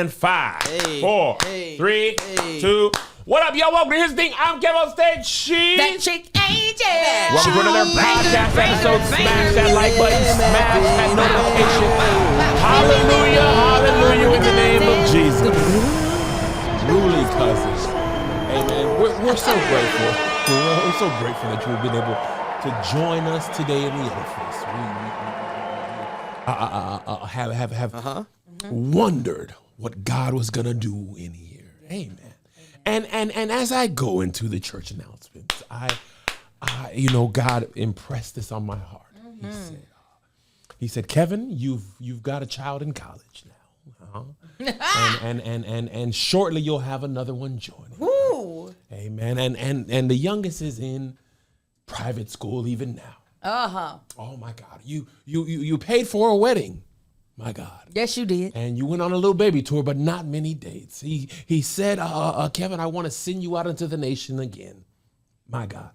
And 5, 4, 3, 2. What up, y'all? Welcome to His Thing. I'm Kev on stage. She's that chick Angel. Welcome to another podcast episode. Smash that like button. Smash that notification. Hallelujah. Hallelujah in the name of Jesus. Truly, cousins. Amen. We're so grateful. We're so grateful that you've been able to join us today in the edifice. We have wondered what God was gonna do in here. Amen. And as I go into the church announcements, I God impressed this on my heart. He said, Kevin, you've got a child in college now, and shortly you'll have another one joining. Ooh. Amen. And the youngest is in private school even now. Oh my God, you paid for a wedding. My God. Yes, you did. And you went on a little baby tour, but not many dates. He said, Kevin, I want to send you out into the nation again. My God.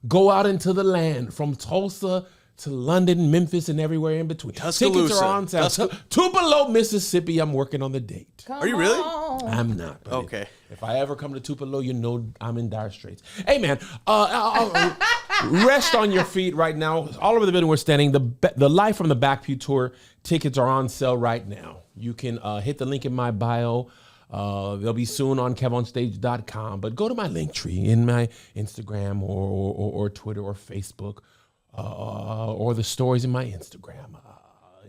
Go out into the land from Tulsa to London, Memphis, and everywhere in between. Tickets are on sale. Tupelo, Mississippi. I'm working on the date. Come Are you really? on. I'm not. But Okay. If I ever come to Tupelo, you know I'm in dire straits. Hey, man. Rest on your feet right now. All over the building we're standing. The Live from the Back Pew Tour tickets are on sale right now. You can hit the link in my bio. They'll be soon on kevonstage.com. But go to my link tree in my Instagram or Twitter or Facebook or the stories in my Instagram.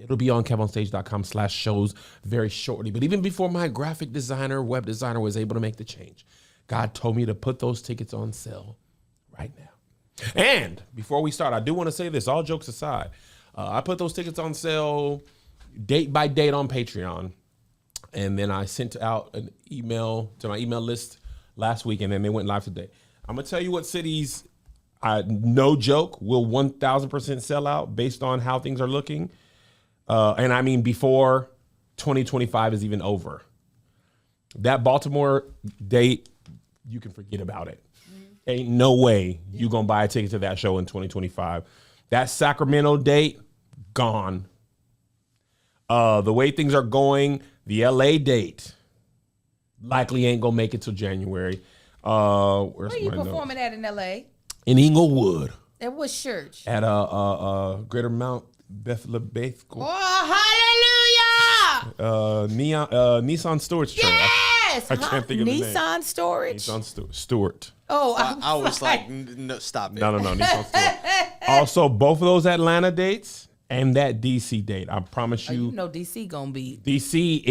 It'll be on kevonstage.com/shows very shortly. But even before my graphic designer, web designer was able to make the change, God told me to put those tickets on sale right now. And before we start, I do want to say this, all jokes aside, I put those tickets on sale date by date on Patreon. And then I sent out an email to my email list last week, and then they went live today. I'm going to tell you what cities, no joke, will 1,000% sell out based on how things are looking. And I mean before 2025 is even over. That Baltimore date, you can forget about it. Ain't no way you gonna buy a ticket to that show in 2025. That Sacramento date, gone. The way things are going, the LA date likely ain't gonna make it till January. Where you performing at in LA? In Inglewood. At what church? At Greater Mount Bethlehem. Oh, hallelujah! Nissan Stewart's church. Yes! I can't think of the name. Nissan Storage? Nissan Stewart. Oh, I was like, no, stop it. No, Nissan Stewart. Also, both of those Atlanta dates and that DC date. I promise you. You know DC gonna be. DC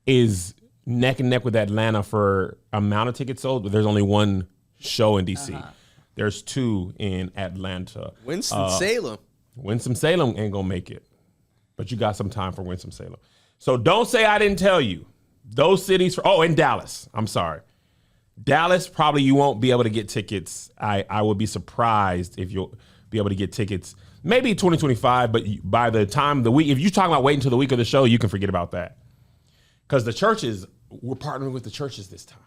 is neck and neck with Atlanta for amount of tickets sold, but there's only one show in DC. There's two in Atlanta. Winston-Salem. Winston-Salem ain't gonna make it, but you got some time for Winston-Salem. So don't say I didn't tell you. Those cities, in Dallas. I'm sorry. Dallas, probably you won't be able to get tickets. I would be surprised if you'll be able to get tickets. Maybe 2025, but by the time the week, if you're talking about waiting until the week of the show, you can forget about that. Because the churches, we're partnering with the churches this time.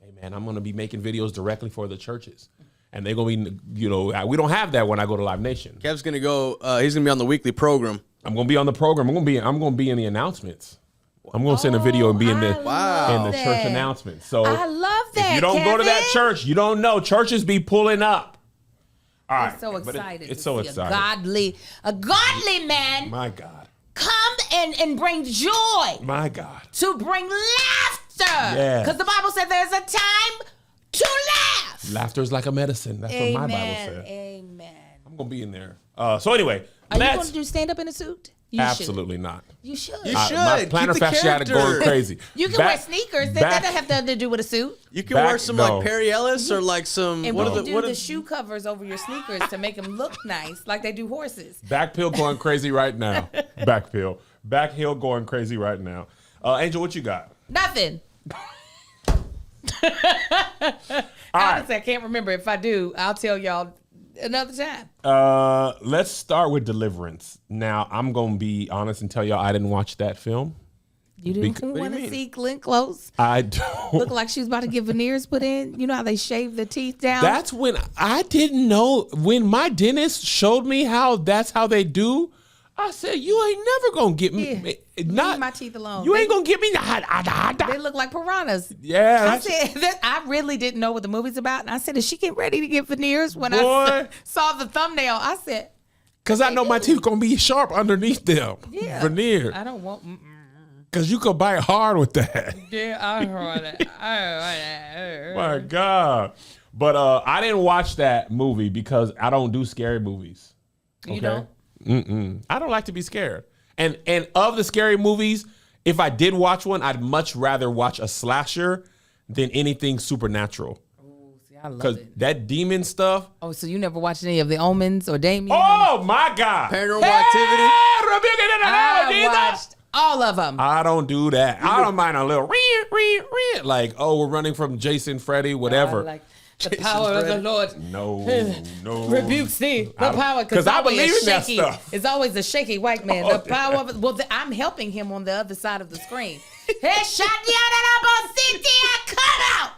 Amen. I'm going to be making videos directly for the churches. And they're going to be, we don't have that when I go to Live Nation. Kev's going to go, he's going to be on the weekly program. I'm going to be on the program. I'm going to be in the announcements. I'm going to send a video and be in the church announcements. So I love that. If you don't go to that church, you don't know. Churches be pulling up. All right. I'm so excited. It's so exciting. A godly man. My God. Come and bring joy. My God. To bring laughter. Yeah. Because the Bible said there's a time to laugh. Laughter is like a medicine. That's what my Bible said. Amen. I'm going to be in there. So anyway. Are you going to do stand up in a suit? Absolutely not. You should. You should. My plantar fasciitis going crazy. You can wear sneakers. That doesn't have nothing to do with a suit. You can wear some like Perry Ellis or like some. And what do the shoe covers over your sneakers to make them look nice, like they do horses. Backpill going crazy right now. Backhill going crazy right now. Angel, what you got? Nothing. Honestly, I can't remember. If I do, I'll tell y'all another time. Let's start with Deliverance. Now, I'm going to be honest and tell y'all I didn't watch that film. You didn't want to see Glenn Close? I don't. Look like she was about to get veneers put in. You know how they shave the teeth down? That's when I didn't know. When my dentist showed me that's how they do, I said, you ain't never gonna get me. Leave my teeth alone. You ain't gonna get me. They look like piranhas. Yeah. I said that I really didn't know what the movie's about. And I said, is she getting ready to get veneers? When I saw the thumbnail, I said, because I know my teeth gonna be sharp underneath them. Yeah. Veneer. I don't want. Because you could bite hard with that. Yeah, I heard it. My God. But I didn't watch that movie because I don't do scary movies. Okay? You don't? I don't like to be scared. And of the scary movies, if I did watch one, I'd much rather watch a slasher than anything supernatural. Oh, see, I love Because it. that demon stuff. Oh, so you never watched any of the Omens or Damien? Oh, my God. Paranormal Activity. I watched all of them. I don't do that. I don't mind a little like, oh, we're running from Jason, Freddy, whatever. Like the power of the Lord. No. Rebukes thee. The power, because I believe in that stuff. It's always a shaky white man. The power of I'm helping him on the other side of the screen. Hey, shut the come out.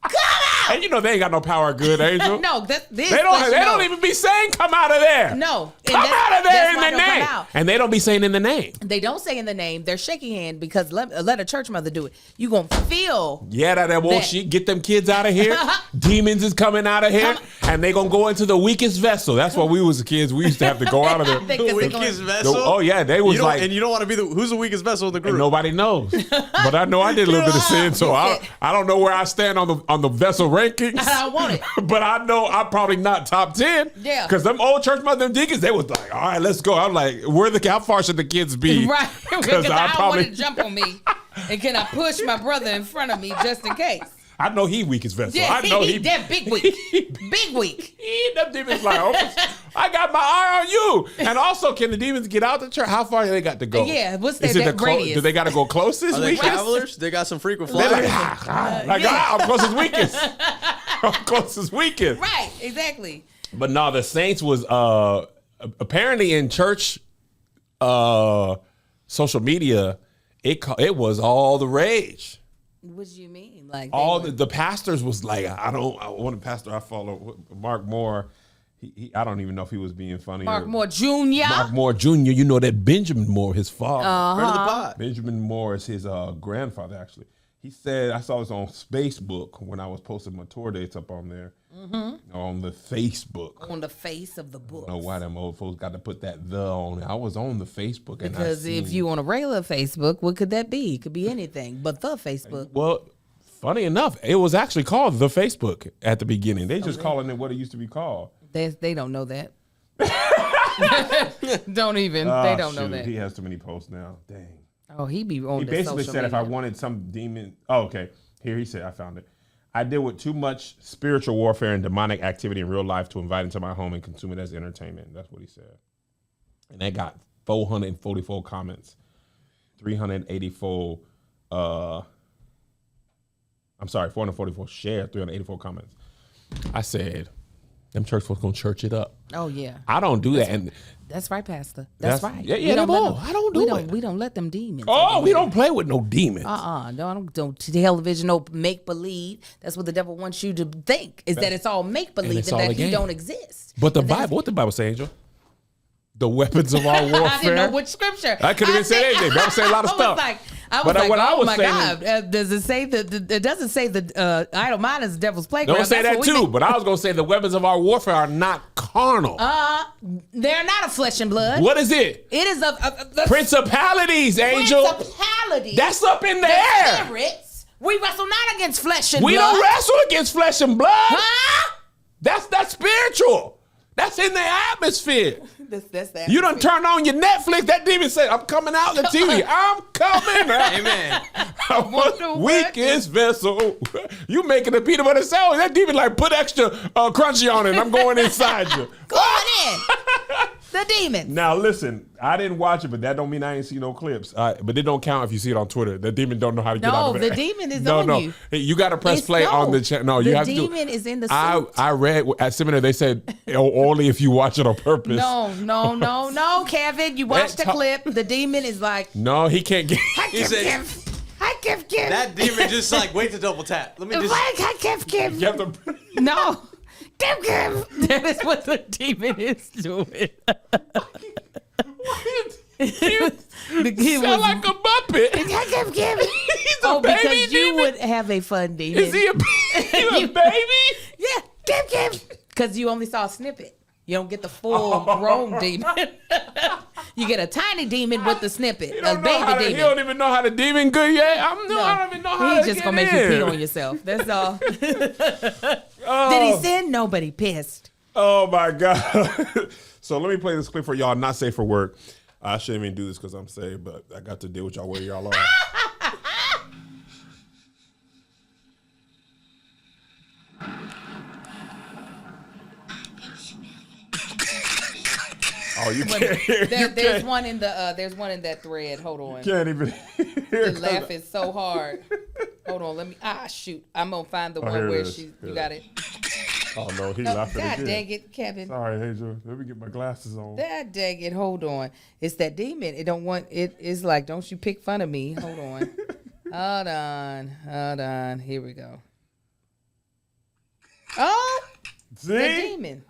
Come out. And you know they ain't got no power good, Angel. No, this they don't even be saying come out of there. No. Come out of there in the name. And they don't be saying in the name. They don't say in the name. They're shaking hand because let a church mother do it. You gonna feel. Yeah, that won't she get them kids out of here. Demons is coming out of here. And they gonna go into the weakest vessel. That's what we was kids. We used to have to go out of there. The weakest vessel? Oh yeah, they was like. And you don't want to be who's the weakest vessel in the group? And nobody knows. But I know I did a little bit of sin, so I don't know where I stand on the vessel rankings. I don't want it. But I know I'm probably not top 10. Yeah. Because them old church mother deacons, they was like, all right, let's go. I'm like, how far should the kids be? Right. Because I don't want to jump on me. And can I push my brother in front of me just in case? I know he weak as vessel. Yeah, I know he that big weak. Big weak. Them demons like, I got my eye on you. And also, can the demons get out the church? How far do they got to go? Yeah, what's that radius? Do they got to go closest? Are they travelers? They got some frequent flyers. I'm closest weakest. I'm closest weakest. Right, exactly. But no, the Saints was apparently in church social media, it was all the rage. What do you mean? Like all the pastors was like, one pastor I follow, Mark Moore. I don't even know if he was being funny. Mark Moore Jr. Mark Moore Jr. You know that Benjamin Moore, his father. Friend of the pod. Benjamin Moore is his grandfather, actually. He said, I saw this on Facebook when I was posting my tour dates up on there. On the Facebook. On the face of the book. I don't know why them old folks got to put that "the" on it. I was on the Facebook. Because if you on a regular Facebook, what could that be? It could be anything but the Facebook. Well, funny enough, it was actually called the Facebook at the beginning. They just calling it what it used to be called. They don't know that. Don't even. They don't know that. He has too many posts now. Dang. Oh, he be on. He basically said if I wanted some demon. Oh, okay. Here he said I found it. I deal with too much spiritual warfare and demonic activity in real life to invite into my home and consume it as entertainment. That's what he said. And they got 444 comments, 384. 444 shares, 384 comments. I said, them church folks gonna church it up. Oh yeah. I don't do that, and that's right, Pastor. That's right. Yeah, I don't do it. We don't let them demons. Oh, we don't play with no demons. Don't television, no make believe. That's what the devil wants you to think is that it's all make believe and that he don't exist. But the Bible, what the Bible say, Angel? The weapons of our warfare. I didn't know which scripture. I could have even said anything. That would say a lot of stuff. I was like, oh my God. Does it say that? It doesn't say the idle mind is the devil's playground. Don't say that too. But I was going to say the weapons of our warfare are not carnal. They're not of flesh and blood. What is it? It is of principalities, Angel. Principalities. That's up in the air. Spirits. We wrestle not against flesh and blood. We don't wrestle against flesh and blood. Huh? That's spiritual. That's in the atmosphere. That's that. You done turn on your Netflix. That demon said, I'm coming out the TV. I'm coming out. Amen. Weakest vessel. You making a peanut butter sandwich. That demon like put extra crunchy on it. I'm going inside you. Going in. The demon. Now listen, I didn't watch it, but that don't mean I ain't see no clips. But it don't count if you see it on Twitter. The demon don't know how to get out of it. No, the demon is on you. Hey, you got to press play on the channel. No, you have to do. The demon is in the suit. I read at seminary they said only if you watch it on purpose. No, Kevin. You watched the clip. The demon is like. No, he can't get. He said. That demon just like wait to double tap. Let me just. No. That is what the demon is doing. He sound like a Muppet. He's a baby because you demon? would have a fun demon. Is he a baby? Yeah, because you only saw a snippet. You don't get the full grown demon. You get a tiny demon with the snippet, a baby demon. He don't even know how to demon good yet. I don't even know how He's to just get gonna make in. you pee on yourself. That's all. Did he sin? Nobody pissed. Oh my God. So let me play this clip for y'all. Not safe for work. I shouldn't even do this because I'm saved, but I got to deal with y'all where y'all are. Oh, you can't hear. There's one in that thread. Hold on. Can't even hear. The laugh is so hard. Hold on, let me. Shoot! I'm gonna find the one where she. You got it. Oh no, he's laughing God again. dang it, Kevin. Sorry, Hazel. Let me get my glasses on. God dang it. Hold on. It's that demon. It don't want. It's like, don't you pick fun of me. Hold on. Hold on. Here we go. Oh, See? the demon.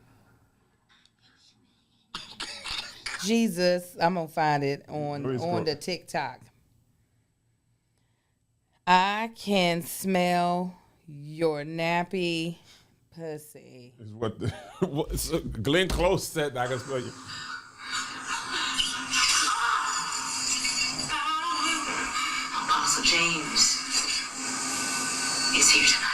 Jesus, I'm gonna find it on the TikTok. I can smell your nappy pussy. Is what so Glenn Close said. I can smell you. Apostle James is here tonight.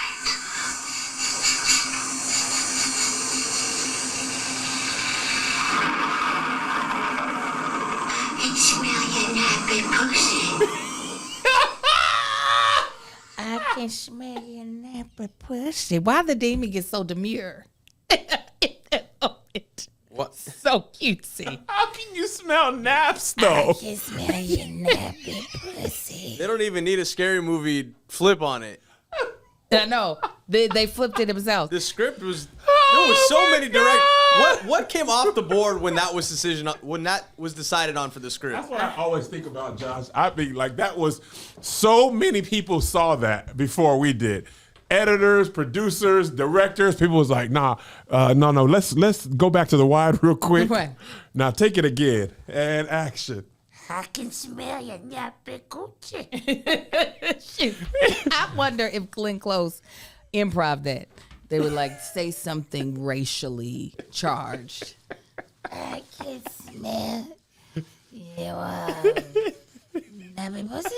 I smell your nappy pussy. I can smell your nappy pussy. Why the demon get so demure? What? So cutesy. How can you smell naps though? I can smell your nappy pussy. They don't even need a scary movie flip on it. I know. They flipped it themselves. The script was there was so many direct. What came off the board when that was decided on for the script? That's what I always think about, Josh. I mean, like that was so many people saw that before we did. Editors, producers, directors. People was like, no. Let's go back to the wide real quick. Right. Now take it again and action. I can smell your nappy coochie. I wonder if Glenn Close improv that. They would like say something racially charged. I can smell your nappy pussy.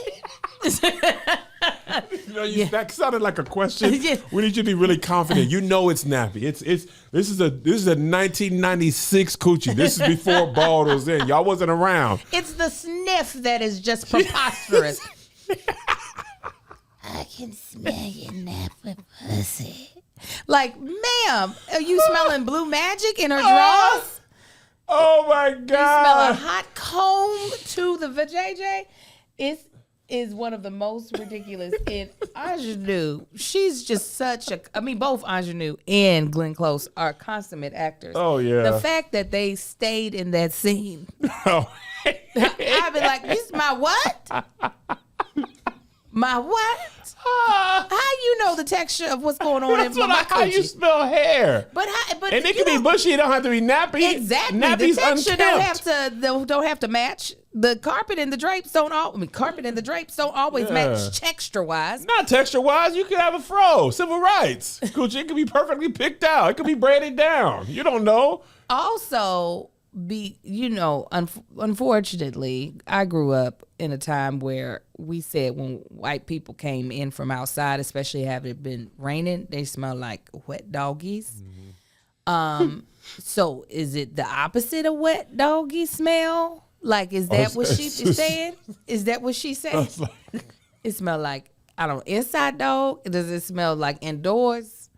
You know, that sounded like a question. Yeah. We need you to be really confident. You know it's nappy. This is a 1996 coochie. This is before Bald was in. Y'all wasn't around. It's the sniff that is just preposterous. I can smell your nappy pussy. Like, ma'am, are you smelling blue magic in her drawers? Oh my You smell a God. hot comb to the vajayjay. It is one of the most ridiculous. And Ingenue, she's just such a. I mean, both Ingenue and Glenn Close are consummate actors. Oh, yeah. The fact that they stayed in that scene, Oh. I'd be like, "This is my what? My what? How you know the texture of what's going on That's in my how you coochie? smell hair. But And it you can be know- bushy. It don't have to be nappy. Exactly. Nappy's The texture unkempt. don't have to match. The carpet and the drapes don't always Yeah. match texture wise. Not texture wise. You could have a fro. Civil rights. Coochie, it could be perfectly picked out. It could be braided down. You don't know. Also, unfortunately, I grew up in a time where we said when white people came in from outside, especially having it been raining, they smell like wet doggies. So is it the opposite of wet doggy smell? Like, is that what she saying? Is that what she said? It smell like, I don't know, inside dog? Does it smell like indoors?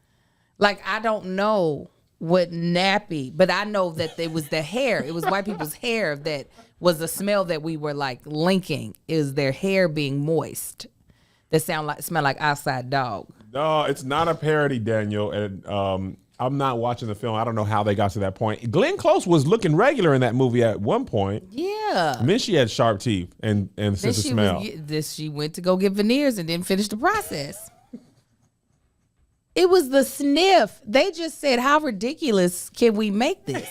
Like, I don't know what nappy, but I know that it was the hair. It was white people's hair that was the smell that we were like linking. Is their hair being moist? That smell like outside dog. No, it's not a parody, Daniel. And I'm not watching the film. I don't know how they got to that point. Glenn Close was looking regular in that movie at one point. Yeah. And then she had sharp teeth and sense of smell. She went to go get veneers and didn't finish the process. It was the sniff. They just said, how ridiculous can we make this?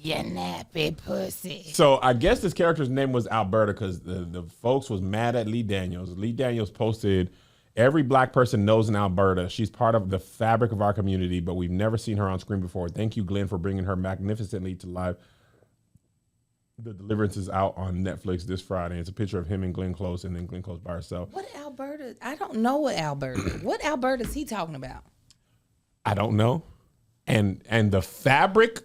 You nappy pussy. So I guess this character's name was Alberta because the folks was mad at Lee Daniels. Lee Daniels posted, every black person knows an Alberta. She's part of the fabric of our community, but we've never seen her on screen before. Thank you, Glenn, for bringing her magnificently to life. The Deliverance is out on Netflix this Friday. It's a picture of him and Glenn Close, and then Glenn Close by herself. What Alberta? I don't know what Alberta. What Alberta is he talking about? I don't know. And the fabric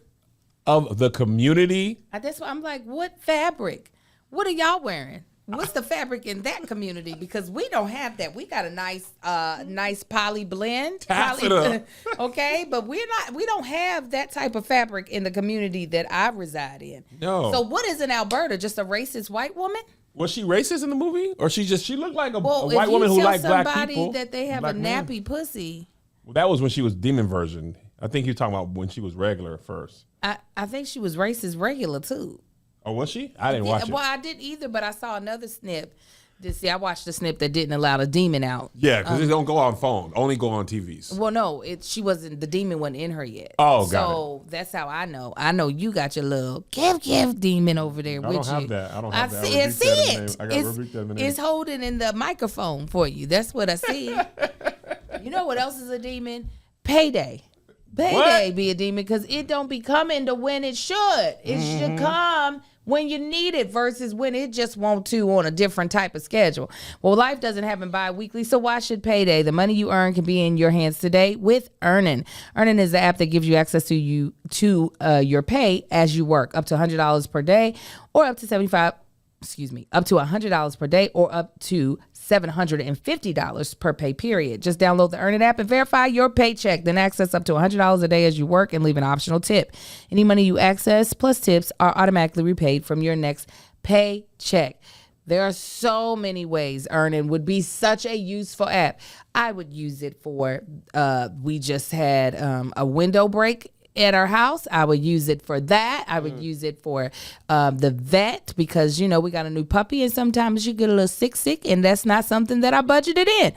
of the community. That's why I'm like, what fabric? What are y'all wearing? What's the fabric in that community? Because we don't have that. We got a nice poly blend. Taffeta. Okay, but we don't have that type of fabric in the community that I reside in. No. So what is an Alberta? Just a racist white woman? Was she racist in the movie, or she looked like a Well, white woman who liked black somebody people? that they have a black men. nappy pussy. Well, that was when she was demon version. I think he was talking about when she was regular at first. I think she was racist regular too. Oh, was she? I didn't watch it. Well, I didn't either, but I saw another snip. I watched the snip that didn't allow the demon out. Yeah, because it don't go on phone, only go on TVs. Well, no, she wasn't. The demon wasn't in her yet. Oh, got so that's how I know. I know you got your little Kev demon over there with you. I don't have that. I don't have that. I see it. I got rebuked that in the name. It's holding in the microphone for you. That's what I see. You know what else is a demon? Payday. Payday be a demon because it don't be coming to when it should. It should come when you need it versus when it just want to on a different type of schedule. Well, life doesn't happen bi-weekly, so why should Payday? The money you earn can be in your hands today with Earnin. Earnin is the app that gives you access to your pay as you work, up to $100 per day or up to $100 per day or up to $750 per pay period. Just download the Earn It app and verify your paycheck. Then access up to $100 a day as you work and leave an optional tip. Any money you access plus tips are automatically repaid from your next paycheck. There are so many ways Earnin would be such a useful app. I would use it for, we just had a window break at our house. I would use it for that. I would use it for the vet because, we got a new puppy and sometimes you get a little sick and that's not something that I budgeted in.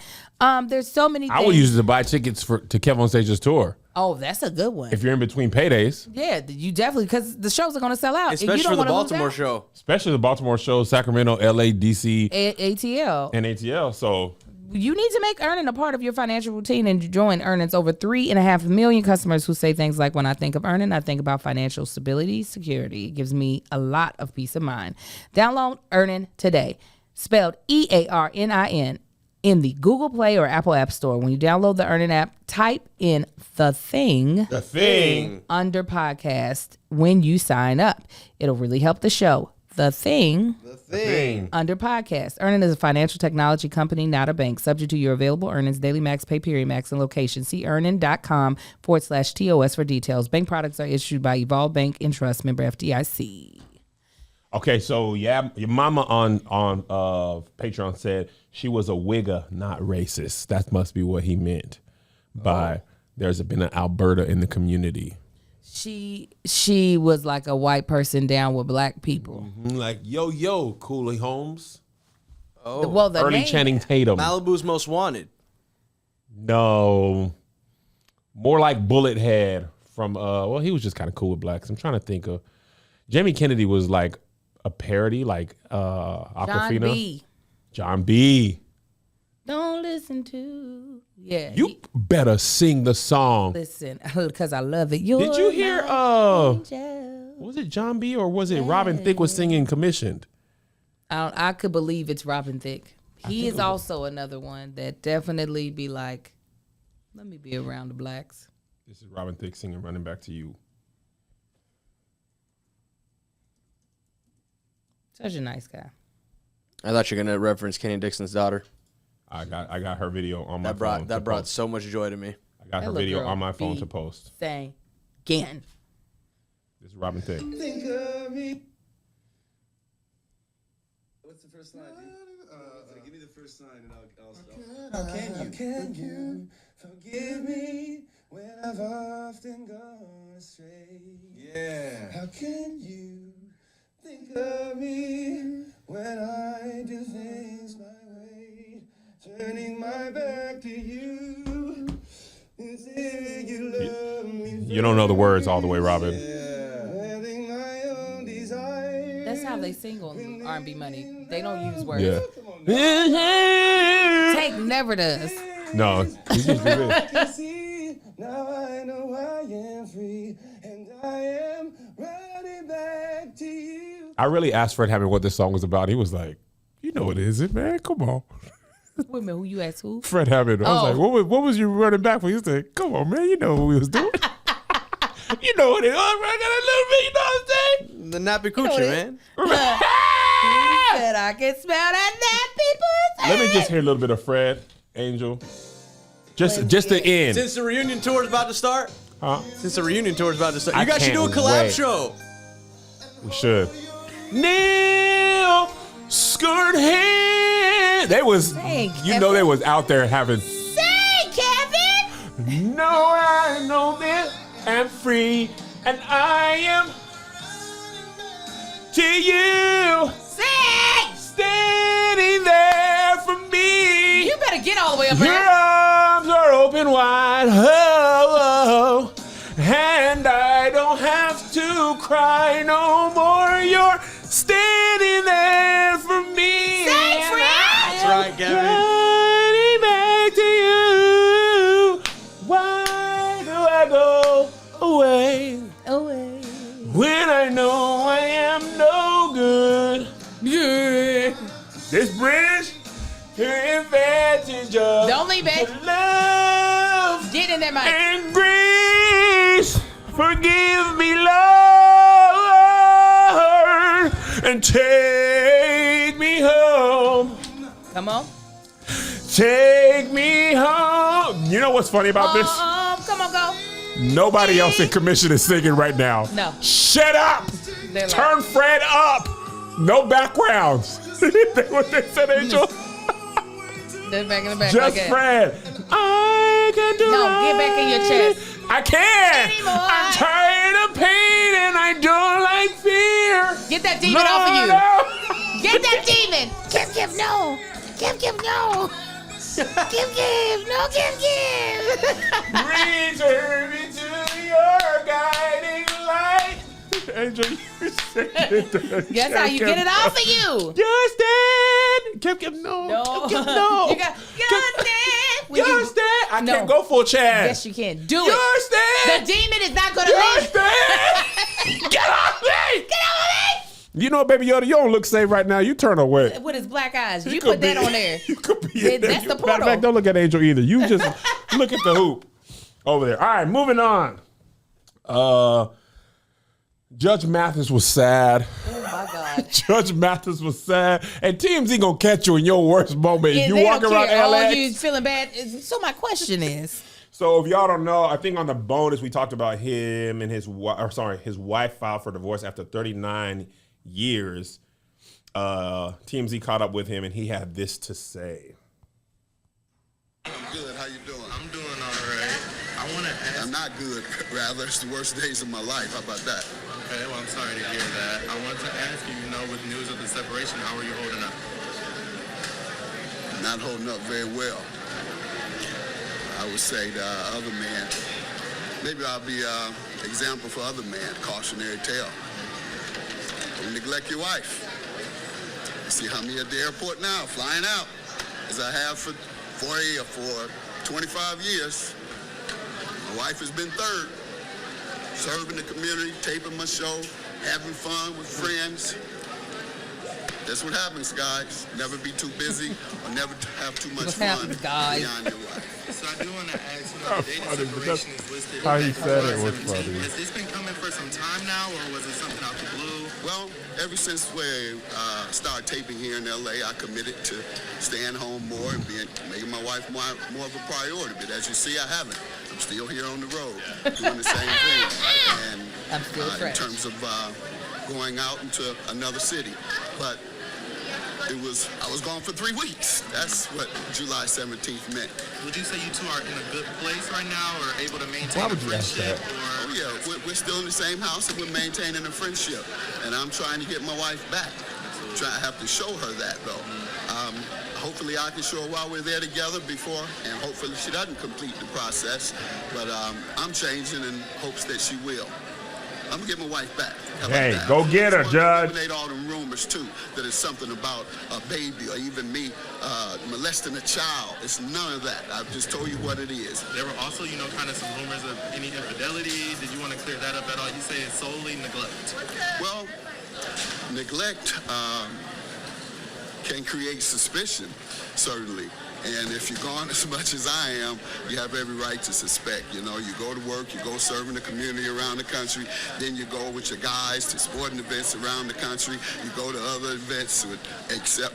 There's so many things. I would use it to buy tickets to Kev on Stage's tour. Oh, that's a good one. If you're in between paydays. Yeah, you definitely, because the shows are going to sell out. Especially for the Baltimore show. Especially the Baltimore show, Sacramento, LA, DC. ATL. And ATL. So you need to make Earnin a part of your financial routine and join Earnin's over 3.5 million customers who say things like, when I think of Earnin, I think about financial stability, security. It gives me a lot of peace of mind. Download Earnin today, spelled EARNIN, in the Google Play or Apple App Store. When you download the Earnin app, type in The Thing under podcast when you sign up. It'll really help the show. The Thing under podcast. Earnin is a financial technology company, not a bank. Subject to your available earnings, daily max, pay period max, and location. See earnin.com/TOS for details. Bank products are issued by Evolve Bank and Trust, member FDIC. Okay, so yeah, your mama on Patreon said she was a wigger, not racist. That must be what he meant by there's been an Alberta in the community. She was like a white person down with black people. Mm-hmm. Like, yo, Cooley Holmes. Oh, the Early name, Channing Tatum. Malibu's Most Wanted. No, more like Bullet Head from, he was just kind of cool with blacks. I'm trying to think of, Jamie Kennedy was like a parody, like Aquafina. John B. Don't listen to. Yeah. You better sing the song. Listen, because I love it. Did you hear, was it John B. or was it Robin Thicke was singing commissioned? I could believe it's Robin Thicke. He is also another one that definitely be like, let me be around the blacks. This is Robin Thicke singing Running Back to You. Such a nice guy. I thought you were gonna reference Kenny Dixon's daughter. I got her video on my phone. That brought so much joy to me. I got her video on my phone to post. Saying again. This is Robin Thicke. Think of me. What's the first line? Give me the first line and I'll stop. How can you forgive me when I've often gone astray? Yeah. How can you think of me when I do things my way, turning my back to you? You say you love me. You don't know the words all the way, Robin. Yeah. sing on R&B Money. They don't use words. Yeah. Tank never does. No, he just do this. See, now I know I am free, and I am running back to you. I really asked Fred Hammond what this song was about. He was like, "You know what is it, man? Come on." Wait a minute, who you asked who? Fred Hammond. I was like, what was you running back for? He said, "Come on, man. You know what we was doing. You know what it was. I got a little bit. You know what I'm saying? The nappy coochie, man. He said I can smell that nappy pussy. Let me just hear a little bit of Fred, Angel. Just the end. Since the reunion tour is about to start. Huh? Since the reunion tour is about to start. I You guys should do a can't collab wait. show. We should. Neil skirt hand. They was, Dang, you know, they was out there having. Say, Kevin. No, I know that I'm free, and I am to you, Say. standing there for me. You better get all the way up Your there. arms are open wide, oh, and I don't have to cry no more. You're standing there for me. Say, and Fred. That's right, Kevin. Running back to you. Why do I go away Away. when I know I am no good? Yeah. This bridge to advantage of Don't leave it. love Get in there, Mike. and grace. Forgive me, Lord, and take me home. Come on. Take me home. You know what's funny about this? Come on, go. Nobody else in commission is singing right now. No. Shut up. They're like- Turn Fred up. No backgrounds. That's what they said, Angel. They're back in the back. Just okay. Fred. I can do No, get back in your chest. I can't. Anymore. I'm tired of pain and I don't like fear. Get that demon off of you. Get that demon. Give, no. Give, no. Give, no, give. Return me to your guiding light. Angel, you said it. That's how you get it off of you. Justin! Give, no. No. Give, no. You got, Justin. Justin! I No. can't go full Chad. Yes, you can. Do it. Justin! The demon is not going to leave. Justin! Get off me! Get off You know what, Baby Yoda? You don't look safe right now. You turn away. of me. With his black eyes. You could put that be- on there. You could be in there. That's the Matter of portal. fact, don't look at Angel either. You just look at the hoop over there. All right, moving on. Judge Mathis was sad. Oh, my God. Judge Mathis was sad. And TMZ gonna catch you in your worst moment. Yeah, If you they walk don't around care. Oh, LA. you feeling bad. So my question is. So if y'all don't know, I think on the bonus we talked about him and his wife filed for divorce after 39 years. TMZ caught up with him and he had this to say. I'm good. How you doing? I'm doing all right. I want to ask. I'm not good. Rather, it's the worst days of my life. How about that? Okay, well, I'm sorry to hear that. I wanted to ask you, with news of the separation, how are you holding up? Not holding up very well. I would say to other men, maybe I'll be an example for other men, cautionary tale. Don't neglect your wife. You see how many at the airport now, flying out, as I have for 40 or for 25 years. My wife has been third, serving the community, taping my show, having fun with friends. That's what happens, guys. Never be too busy or never have too much What fun happens, guys? beyond your wife. So I do want to ask, That's the funny, dating but separation is listed. how he as said it July was 17th. funny. Has this been coming for some time now, or was it something out the blue? Well, ever since we started taping here in LA, I committed to staying home more and making my wife more of a priority. But as you see, I haven't. I'm still here on the road doing the same thing. And I'm still in fresh. terms of going out into another city. But I was gone for 3 weeks. That's what July 17th meant. Would you say you two are in a good place right now, or able to maintain Why a would you ask friendship? Oh Or yeah, we're still in the same house and we're maintaining a friendship. And I'm trying to get my wife back. I have to show her that though. Hopefully I can show her while we're there together before, and hopefully she doesn't complete the process. But I'm changing in hopes that she will. I'm gonna get my wife back. How about Hey, that? go get her, Just wanna Judge. eliminate all them rumors too that it's something about a baby or even me molesting a child. It's none of that. I've just told you what it is. There were also, kind of some rumors of any infidelity. Did you want to clear that up at all? You say it's solely neglect. Well, neglect can create suspicion, certainly. And if you're gone as much as I am, you have every right to suspect. You go to work, you go serve in the community around the country, then you go with your guys to sporting events around the country, you go to other events except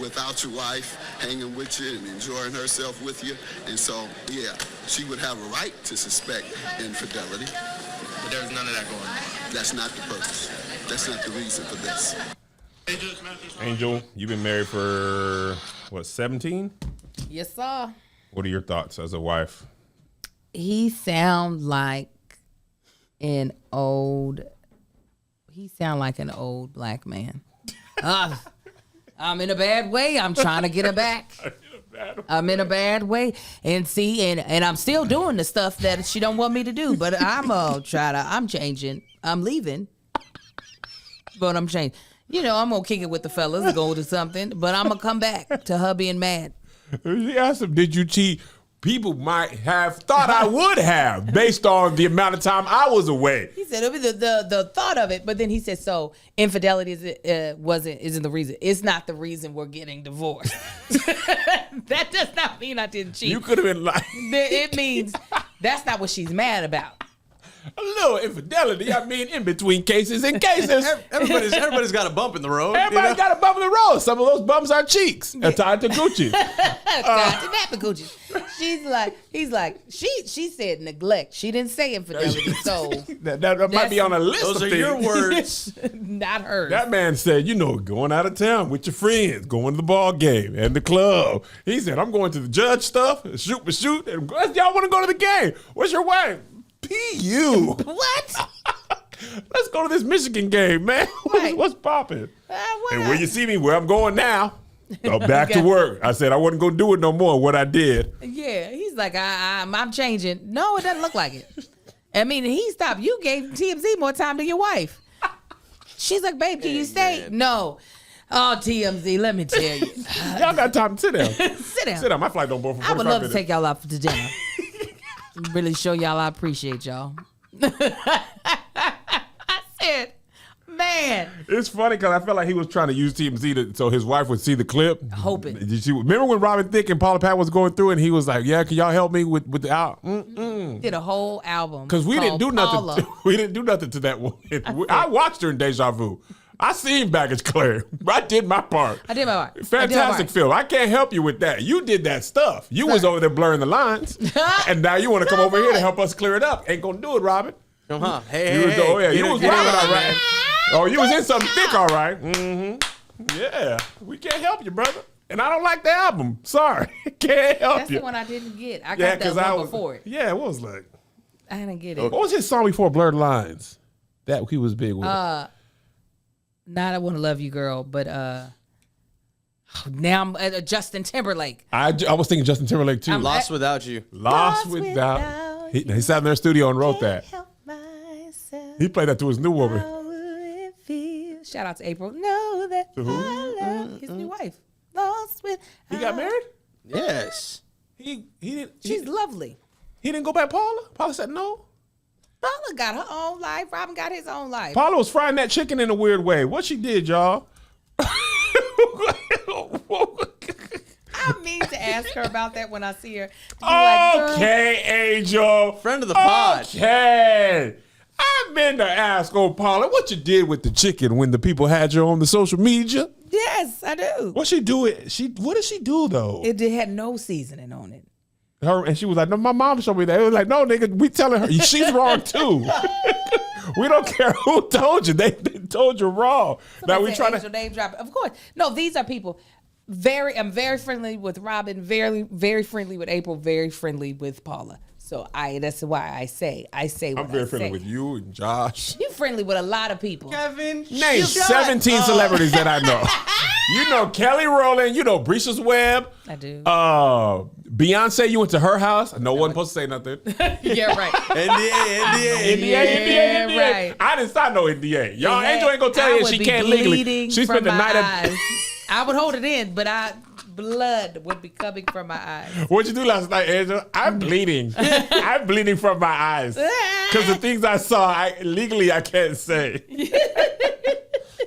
without your wife hanging with you and enjoying herself with you. And so, yeah, she would have a right to suspect infidelity. But there's none of that going on. That's not the purpose. That's not the reason for this. Angel, you've been married for, 17? Yes, sir. What are your thoughts as a wife? He sound like an old black man. I'm in a bad way. I'm trying to get her back. I'm in a bad way. And I'm still doing the stuff that she don't want me to do, but I'm changing. I'm leaving. But I'm changing. I'm going to kick it with the fellas, go to something, but I'm going to come back to her being mad. He asked him, did you cheat? People might have thought I would have based on the amount of time I was away. He said the thought of it, but then he said, so infidelity isn't the reason. It's not the reason we're getting divorced. That does not mean I didn't cheat. You could have been like... It means that's not what she's mad about. A little infidelity. I mean, in between cases and cases. Everybody's got a bump in the road. Everybody got a bump in the road. Some of those bumps are cheeks. Tied to Gucci. He's like, she said neglect. She didn't say infidelity. So that might be on a list Those of are things. your words. not hers. That man said, going out of town with your friends, going to the ball game and the club. He said, I'm going to the judge stuff, shoot. And y'all want to go to the game? What's your wife? P.U. What? Let's go to this Michigan game, man. Right. What's popping? And when you see me where I'm going now, back to work. I said I wasn't going to do it no more, what I did. Yeah, he's like, I'm changing. No, it doesn't look like it. I mean, he stopped. You gave TMZ more time than your wife. She's like, babe, can you stay? Man. No. Oh, TMZ, let me tell you. Y'all got time to sit down. Sit down. Sit down. My flight don't go for 45 I would love minutes. to take y'all out to dinner. Really show y'all I appreciate y'all. I said, man. It's funny because I felt like he was trying to use TMZ so his wife would see the clip. Hoping. Did you remember when Robin Thicke and Paula Pat was going through and he was like, yeah, can y'all help me with the album? Did a whole album. Because we didn't do nothing. Paula. We didn't do nothing to that woman. I watched her in Deja Vu. I seen Baggage Claire. I did my part. I did my part. Fantastic film. I can't help you with that. You did that stuff. You was over there blurring the lines. And now you want to come over here to help us clear it up. Ain't going to do it, Robin. Uh-huh. You was, oh, yeah, you was wilding all right. Oh, you was in something thick, all right. Mm-hmm. Yeah. We can't help you, brother. And I don't like the album. Sorry. Can't help That's you. the one I didn't get. I got that one before it. Yeah, it was like. I didn't get it. What was his song before Blurred Lines? That he was big with. Not I Want to Love You, Girl, but now I'm at Justin Timberlake. I was thinking Justin Timberlake too. Lost Without You. Lost Without. He sat in their studio and wrote that. He played that to his new woman. Shout out to April. Know that To who? I love his new wife. Lost with. He got married? Yes. He didn't. She's lovely. He didn't go back. Paula said no. Paula got her own life. Robin got his own life. Paula was frying that chicken in a weird way. What she did, y'all? I mean to ask her about that when I see her. Okay, Angel. Friend of the pod. Okay. I meant to ask old Paula what you did with the chicken when the people had you on the social media. Yes, I do. What she do? What did she do though? It had no seasoning on it. And she was like, no, my mom showed me that. It was like, no, nigga, we telling her she's wrong too. We don't care who told you. They told you wrong. Now we trying to name drop. Of course. No, these are people. I'm very friendly with Robin, very, very friendly with April, very friendly with Paula. So that's why I say what I'm very I friendly say. with you and Josh. You friendly with a lot of people. Kevin. Name 17 celebrities that I know. You know Kelly Rowland. You know Brisha's Webb. I do. Beyonce, you went to her house. No one supposed to say nothing. Yeah, right. NDA. NDA. right. I didn't sign no NDA. Y'all, Yeah, Angel ain't gonna tell I you would she be can't legally. bleeding She spent from the my night eyes. I would hold it in, but blood would be coming from my eyes. What'd you do last night, Angel? I'm bleeding. I'm bleeding from my eyes. Because the things I saw, I can't say.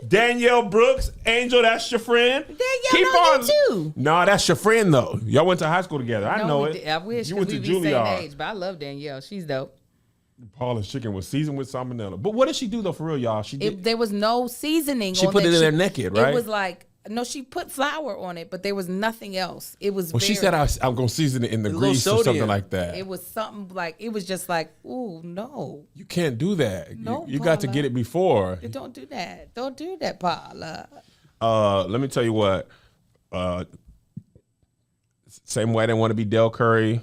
Danielle Brooks, Angel, that's your friend. Danielle know you too. No, that's your friend though. Y'all went to high school together. I know we it. did. I wish you we went be to same Juilliard. age, but I love Danielle. She's dope. Paula's chicken was seasoned with salmonella. But what did she do though, for real, y'all? She did. There was no seasoning. She on put that. it in there naked, right? It was like no, she put flour on it, but there was nothing else. It was. Well, she said I'm gonna season it in the grease or something like that. It was something like it was just like, ooh, no. You can't do that. No, you got to Paula. get it before. Don't do that. Don't do that, Paula. Let me tell you what. Same way I didn't want to be Del Curry.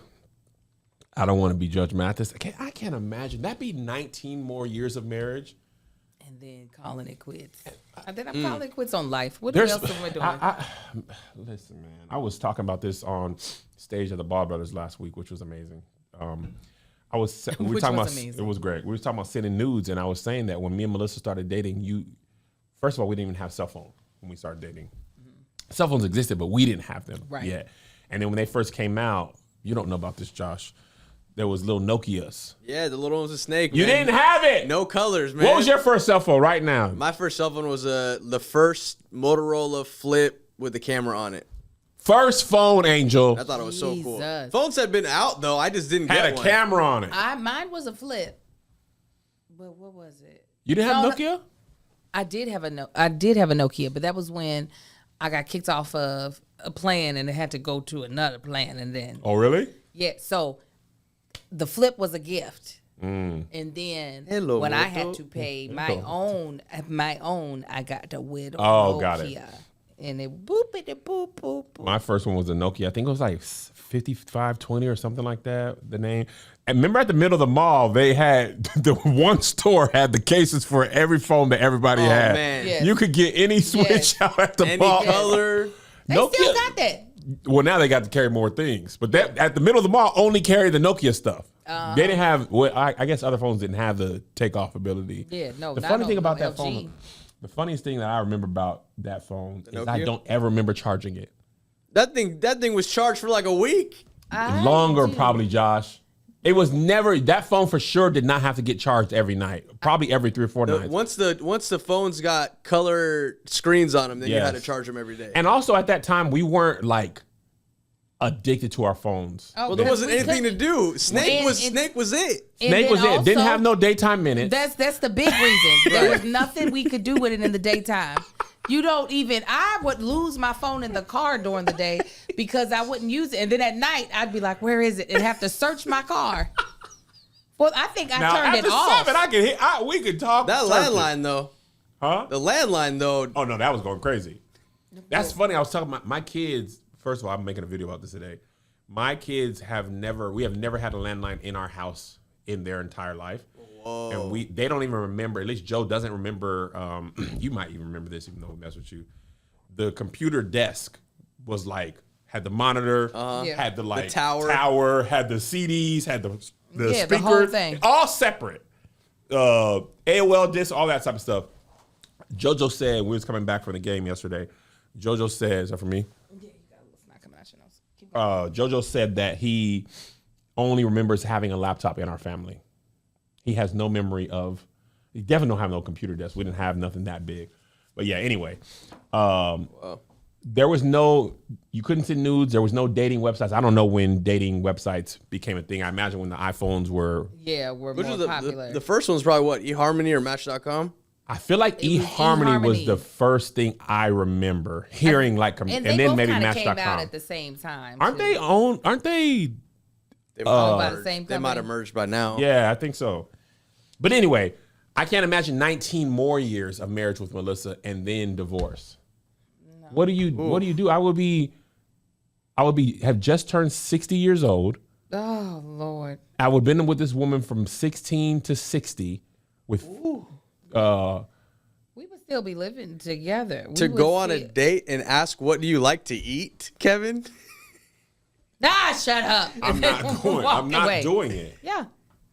I don't want to be Judge Mathis. I can't imagine. That'd be 19 more years of marriage. And then calling it quits. And then I'm calling it quits on life. What else am I doing? Listen, man. I was talking about this on stage at the Ball Brothers last week, which was amazing. We were Which talking was about amazing. it was great. We were talking about sending nudes, and I was saying that when me and Melissa started dating, first of all, we didn't even have cell phone when we started dating. Cell phones existed, but we didn't have them yet. And then when they first came out, you don't know about this, Josh. There was little Nokias. Yeah, the little one was a snake. You man. didn't have it. No colors, man. What was your first cell phone right now? My first cell phone was the first Motorola Flip with the camera on it. First phone, Angel. I thought it was so cool. Jesus. Phones had been out though. I just didn't Had get a one. camera on it. Mine was a flip. But what was it? You didn't have No, Nokia? I did have a Nokia, but that was when I got kicked off of a plan and it had to go to another plan, and then Oh, really? so the flip was a gift. And then Hello, when I Moto. had to pay my own, I got the widow Oh, Nokia. got it. And it boop it boop boop boop. My first one was a Nokia. I think it was like 5520 or something like that, the name. And remember at the middle of the mall, they had, the one store had the cases for every phone that everybody had. man. Yes. You could get any switch Yes. out at the Any mall. color. They still got that. Well, now they got to carry more things. But that at the middle of the mall only carried the Nokia stuff. They didn't have, well, I guess other phones didn't have the takeoff ability. Yeah, no. The not funny on thing about no that LG. phone, the funniest thing that I remember about that phone is I Nokia? don't ever remember charging it. That thing was charged for like a week. Longer, probably, Josh. It was never, that phone for sure did not have to get charged every night. Probably every 3 or 4 nights. Once the phones got color screens on them, then you had to Yes. charge them every day. And also at that time, we weren't like addicted to our phones. Oh, well, there because wasn't we anything to couldn't- do. Snake was it. And Snake then was it. Didn't also- have no daytime minutes. That's the big reason. There was nothing we could do with it in the daytime. I would lose my phone in the car during the day because I wouldn't use it. And then at night, I'd be like, where is it? And have to search my car. Well, I think I now, turned after it off. 7, we could talk. That turkey. landline though. Huh? The landline though. Oh, no, that was going crazy. That's funny. I was talking about my kids. First of all, I'm making a video about this today. My kids we have never had a landline in our house in their entire life. Whoa. And they don't even remember, at least Joe doesn't remember, you might even remember this even though we mess with you. The computer desk was like, had the monitor, had the tower, had the CDs, had the speakers, the whole thing. all separate. AOL discs, all that type of stuff. JoJo said, we was coming back from the game yesterday. JoJo says, is that for me? Yeah, it's not coming out your nose. Keep going. JoJo said that he only remembers having a laptop in our family. He has no memory of, he definitely don't have no computer desk. We didn't have nothing that big. But yeah, anyway. There was you couldn't send nudes. There was no dating websites. I don't know when dating websites became a thing. I imagine when the iPhones were. Yeah, we're Which more was popular. the first one's probably what, eHarmony or Match.com? I feel like It was eHarmony was eHarmony. the first thing I remember hearing, and they then both maybe kind of came out Match.com. at the same time. Aren't too. they owned? Aren't they? They Owned might by the same they might have company? merged by now. Yeah, I think so. But anyway, I can't imagine 19 more years of marriage with Melissa and then divorce. No. What do you do? I would have just turned 60 years old. Oh Lord. I would have been with this woman from 16 to 60 with We would still be living together. To go on a date and ask, what do you like to eat, Kevin? Shut up. I'm not going. I'm not doing it. Yeah.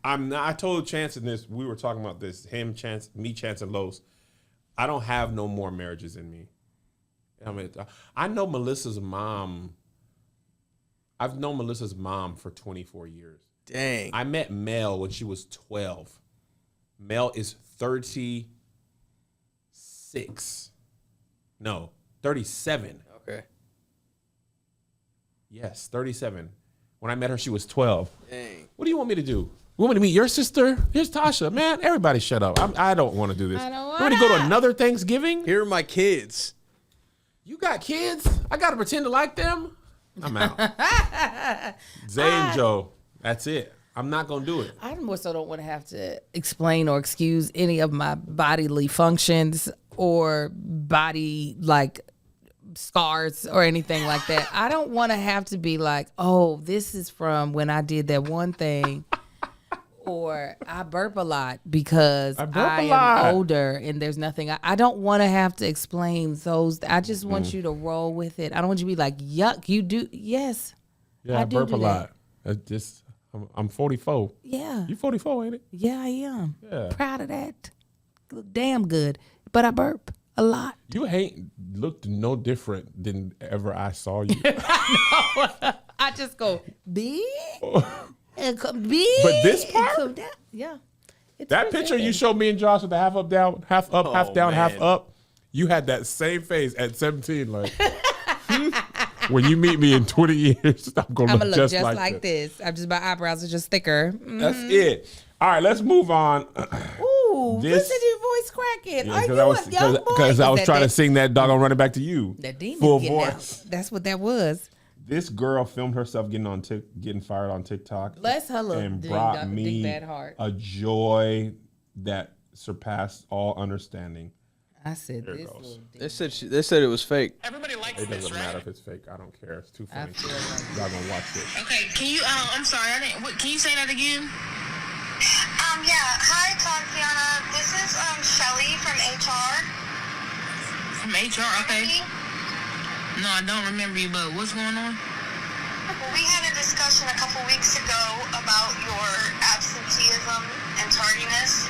I'm not. I told Chance in this. We were talking about this. Him, Chance, me, Chance, and Los. I don't have no more marriages in me. I mean, I know Melissa's mom. I've known Melissa's mom for 24 years. Dang. I met Mel when she was 12. Mel is 36. No, 37. Okay. Yes, 37. When I met her, she was 12. Dang. What do you want me to do? You want me to meet your sister? Here's Tasha. Man, everybody shut up. I don't want to do this. I don't You want to go to another Thanksgiving? Here are my kids. You got kids? I got to pretend to like them? I'm out. Zay and Joe, that's it. I'm not going to do it. I more so don't want to have to explain or excuse any of my bodily functions or body like scars or anything like that. I don't want to have to be like, oh, this is from when I did that one thing. Or I burp a lot because I am older and there's nothing. I don't want to have to explain those. I just want you to roll with it. I don't want you to be like, yuck, you do. Yes. Yeah, I burp a lot. I'm 44. Yeah. You 44, ain't it? Yeah, I am. Yeah. Proud of that. Look damn good. But I burp a lot. You ain't looked no different than ever I saw you. I just go, big. And come big. But this part? Come down. Yeah. That picture you showed me and Josh with the half up, down, half up, half down, man. half up. You had that same face at 17. Like, when you meet me in 20 years, I'm going to look just like this. I'm just, my eyebrows are just thicker. That's it. All right, let's move on. Ooh, listen to your voice cracking. Are you a young boy? Because I was trying to sing that doggone Running Back to You. That demon full getting voice. out. That's what that was. This girl filmed herself getting fired on TikTok. Bless her little and brought me big bad heart. a joy that surpassed all understanding. I said Here it this. goes. They said it was fake. Everybody likes It this, doesn't right? matter if it's fake. I don't care. It's too funny. feel like Y'all gonna watch it. Okay, can you, I'm sorry, I didn't, can you say that again? Yeah. Hi, Tatiana. This is Shelly from HR. From HR, okay. No, I don't remember you, but what's going on? We had a discussion a couple weeks ago about your absenteeism and tardiness.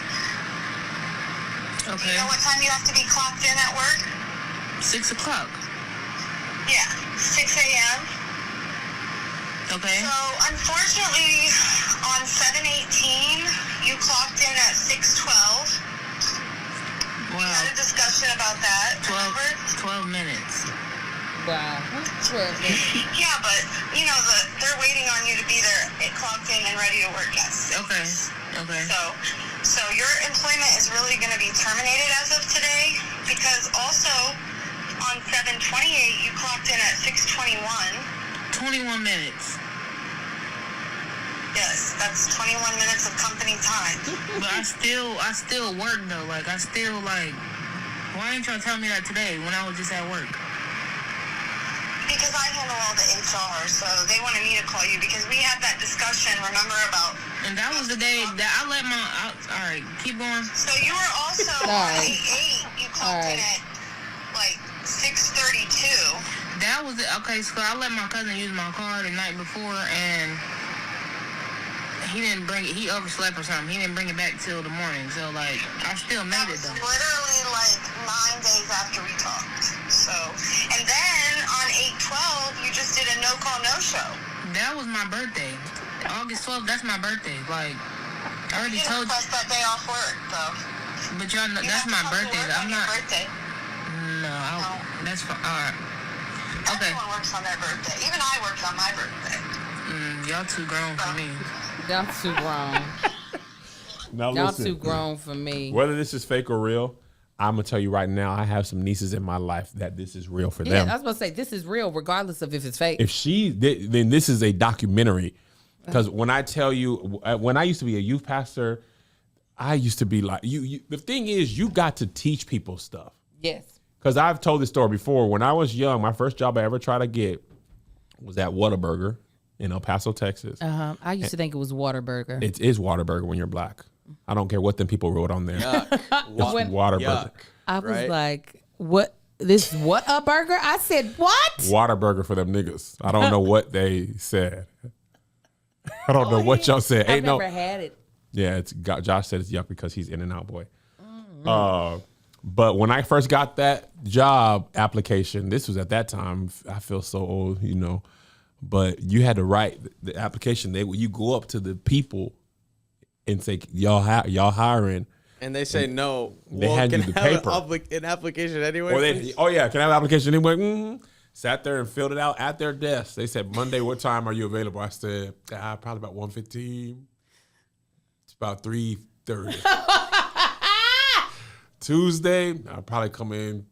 Do Okay, you know what time you have to be clocked in at work? 6 o'clock. Yeah, 6 a.m. Okay, So, unfortunately, on 7/18, you clocked in at 6:12. We wow, had a discussion about that, remember? 12 minutes. Wow. 12 minutes. Yeah, but, you know, they're waiting on you to be there, clocked in and ready to work at 6. Okay, okay. So your employment is really going to be terminated as of today, because also on 7/28, you clocked in at 6:21. 21 minutes. Yes, that's 21 minutes of company time. But I still work though. Like, I still like, why ain't y'all tell me that today when I was just at work? Because I handle all the HR, so they wanted me to call you because we had that discussion, remember, about... And that was the day that I let my, all right, keep going. So you were also on Alright. 8/8, you clocked in at, like, 6:32. That was it. Okay, so I let my cousin use my car the night before, and he didn't bring it. He overslept or something. He didn't bring it back till the morning. So, like, I still That made it was though. literally, like, 9 days after we talked. So, and then on 8/12, you just did a no-call, no-show. That was my birthday. August 12th, that's my birthday. Like, I already You told didn't you. request that day off work, though. But y'all know, You that's have to my come to birthday. work I'm on your not. birthday. No, that's fine. All right. Okay. Everyone works on their birthday. Even I worked on my birthday. Y'all too grown for me. Y'all too grown. Now Y'all listen, too grown for me. whether this is fake or real, I'm gonna tell you right now. I have some nieces in my life that this is real for Yeah, them. I was about to say this is real, regardless of if it's fake. If then this is a documentary. Because when I tell you, when I used to be a youth pastor, I used to be like, you. The thing is, you got to teach people stuff. Yes. Because I've told this story before. When I was young, my first job I ever tried to get was at Whataburger in El Paso, Texas. I used to think it was Whataburger. It is Whataburger when you're black. I don't care what them people wrote on there. Yuck. It's Whataburger. Yuck. I was right? like, what? This what a burger? I said, what? Whataburger for them niggas. I don't know what they said. I don't know what y'all said. I've never had it. Yeah, Josh said it's yuck because he's In-N-Out boy. But when I first got that job application, this was at that time. I feel so old, you know. But you had to write the application. You go up to the people and say, y'all hiring. And they say no. They hand you the paper. An application anyway. Or can I have an application anyway? Mm-hmm. Sat there and filled it out at their desk. They said, Monday, what time are you available? I said, probably about 1:15. It's about 3:30. Tuesday, I'll probably come in.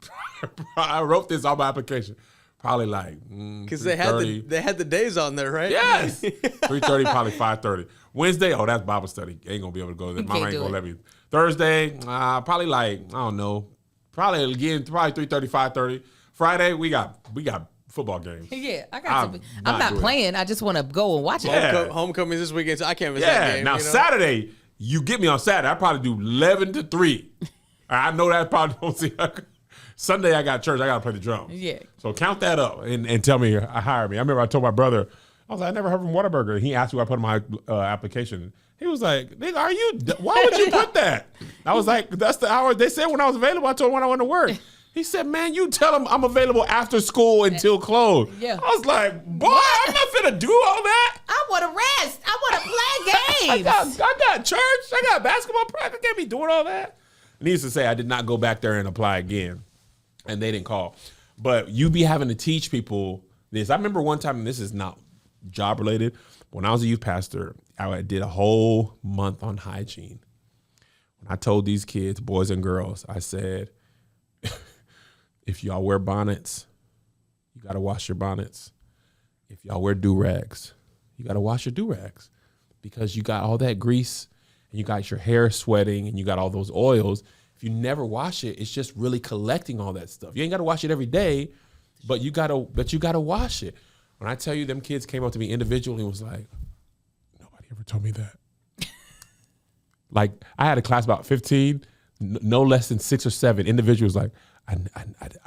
I wrote this on my application. Probably like because they had the days on there, right? Yes. 3:30, probably 5:30. Wednesday, that's Bible study. Ain't gonna be able to go there. Mama ain't gonna let me. Thursday, probably like, I don't know. Probably 3:30, 5:30. Friday, we got football games. Yeah, I got to. I'm not playing. I just want to go and watch it. Yeah. Homecoming this weekend, so I can't miss that game. Now Saturday, you get me on Saturday. I probably do 11 to 3. I know that probably don't see. Sunday I got church. I got to play the drums. Yeah. So count that up and tell me, hire me. I remember I told my brother, I was like, I never heard from Whataburger. He asked me where I put my application. He was like, nigga, why would you put that? I was like, that's the hour they said when I was available. I told him when I went to work. He said, man, you tell him I'm available after school until close. Yeah. I was like, boy, I'm not finna do all that. I want to rest. I want to play games. I got church. I got basketball practice. I can't be doing all that. Needless to say, I did not go back there and apply again. And they didn't call. But you be having to teach people this. I remember one time, and this is not job related, when I was a youth pastor, I did a whole month on hygiene. When I told these kids, boys and girls, I said, if y'all wear bonnets, you got to wash your bonnets. If y'all wear do-rags, you got to wash your do-rags because you got all that grease and you got your hair sweating and you got all those oils. If you never wash it, it's just really collecting all that stuff. You ain't got to wash it every day, but you got to wash it. When I tell you them kids came up to me individually and was like, nobody ever told me that. Like I had a class about 15, no less than 6 or 7 individuals like, I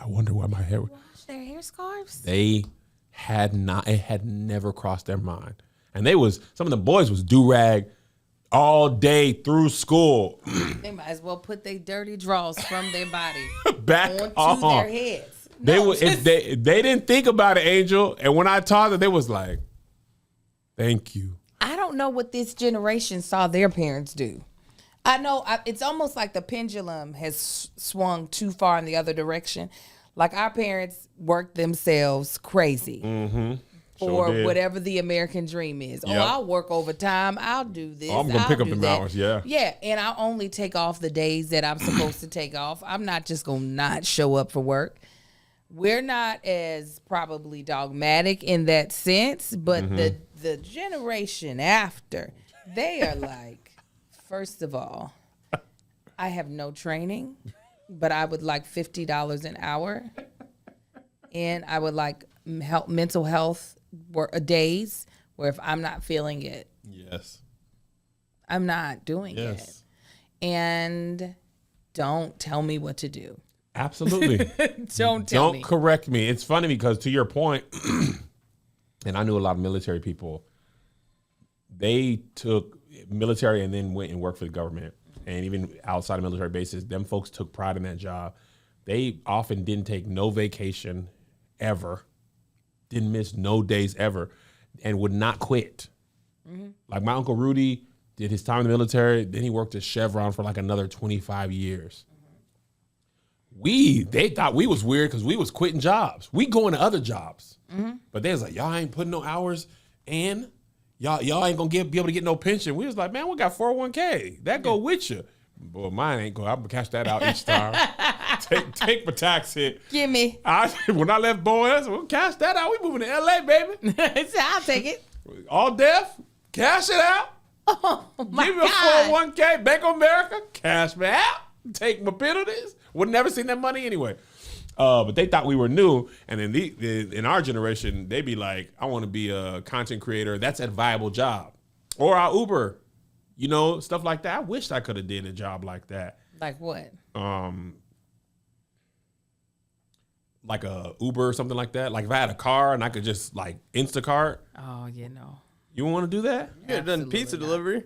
wonder why my hair. Wash their hair scarves. They had not. It had never crossed their mind. And some of the boys was do-rag all day through school. They might as well put their dirty drawers from their body back onto their heads. If they didn't think about it, Angel. And when I taught them, they was like, "Thank you." I don't know what this generation saw their parents do. I know it's almost like the pendulum has swung too far in the other direction. Like our parents worked themselves crazy for whatever the American dream is. Yep. Oh, I'll work overtime. I'll do this. I'm gonna pick up them hours. Yeah. Yeah, and I'll only take off the days that I'm supposed to take off. I'm not just gonna not show up for work. We're not as probably dogmatic in that sense, but the generation after, they are like, first of all, I have no training, but I would like $50 an hour, and I would like mental health days where if I'm not feeling it, Yes. I'm not doing it. And don't tell me what to do. Absolutely. Don't tell me. Don't correct me. It's funny because to your point, and I knew a lot of military people, they took military and then went and worked for the government. And even outside of military bases, them folks took pride in that job. They often didn't take no vacation ever, didn't miss no days ever, and would not quit. Like my Uncle Rudy did his time in the military, then he worked at Chevron for like another 25 years. They thought we was weird because we was quitting jobs. We going to other jobs. But they was like, y'all ain't putting no hours in. Y'all ain't gonna be able to get no pension. We was like, man, we got 401k. That go with you. Boy, mine ain't going. I'm gonna cash that out each time. take my tax hit. Give me. When I left Boys, we'll cash that out. We moving to LA, baby. I'll take it. All deaf, cash it out. Oh my Give me a God. 401k, Bank of America, cash me out. Take my penalties. Would never seen that money anyway. But they thought we were new. And in our generation, they be like, I want to be a content creator. That's a viable job. Or I'll Uber, stuff like that. I wished I could have did a job like that. Like what? Like a Uber or something like that. Like if I had a car and I could just like Instacart. Oh, no. You want to do that? You could have done pizza delivery.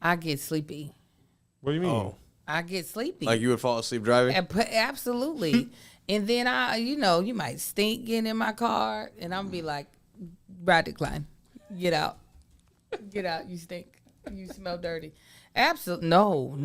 I get sleepy. What do you mean? Oh. I get sleepy. Like you would fall asleep driving? Absolutely. And then you might stink getting in my car, and I'm be like, ride decline. Get out. Get out. You stink. You smell dirty. Absolutely. No.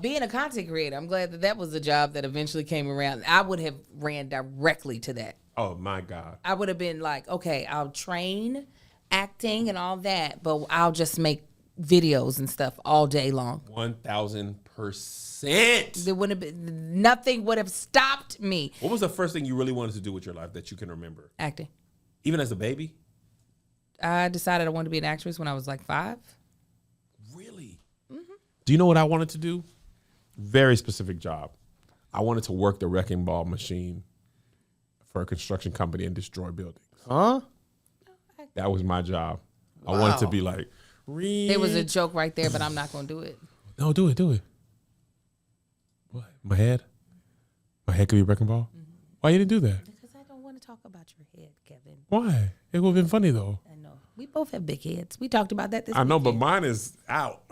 Being a content creator, I'm glad that was a job that eventually came around. I would have ran directly to that. Oh, my God. I would have been like, okay, I'll train acting and all that, but I'll just make videos and stuff all day long. 1,000%. There wouldn't have been, nothing would have stopped me. What was the first thing you really wanted to do with your life that you can remember? Acting. Even as a baby? I decided I wanted to be an actress when I was like 5. Really? Mm-hmm. Do you know what I wanted to do? Very specific job. I wanted to work the wrecking ball machine for a construction company and destroy buildings. Huh? That was my job. Wow. I wanted to be like, there was a joke right there, but I'm not going to do it. No, do it. What? My head? My head could be a wrecking ball? Mm-hmm. Why you didn't do that? Because I don't want to talk about your head, Kevin. Why? It would have been funny, though. I know. We both have big heads. We talked about that this I know, weekend. but mine is out.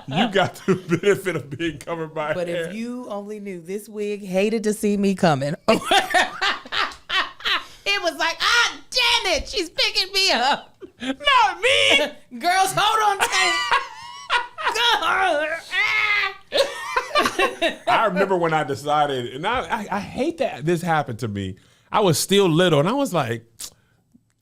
You got the benefit of being covered by But hair. if you only knew, this wig hated to see me coming. It was like, damn it, she's picking me up. Not me. Girls, hold on tight. I remember when I decided, and I hate that this happened to me. I was still little, and I was like,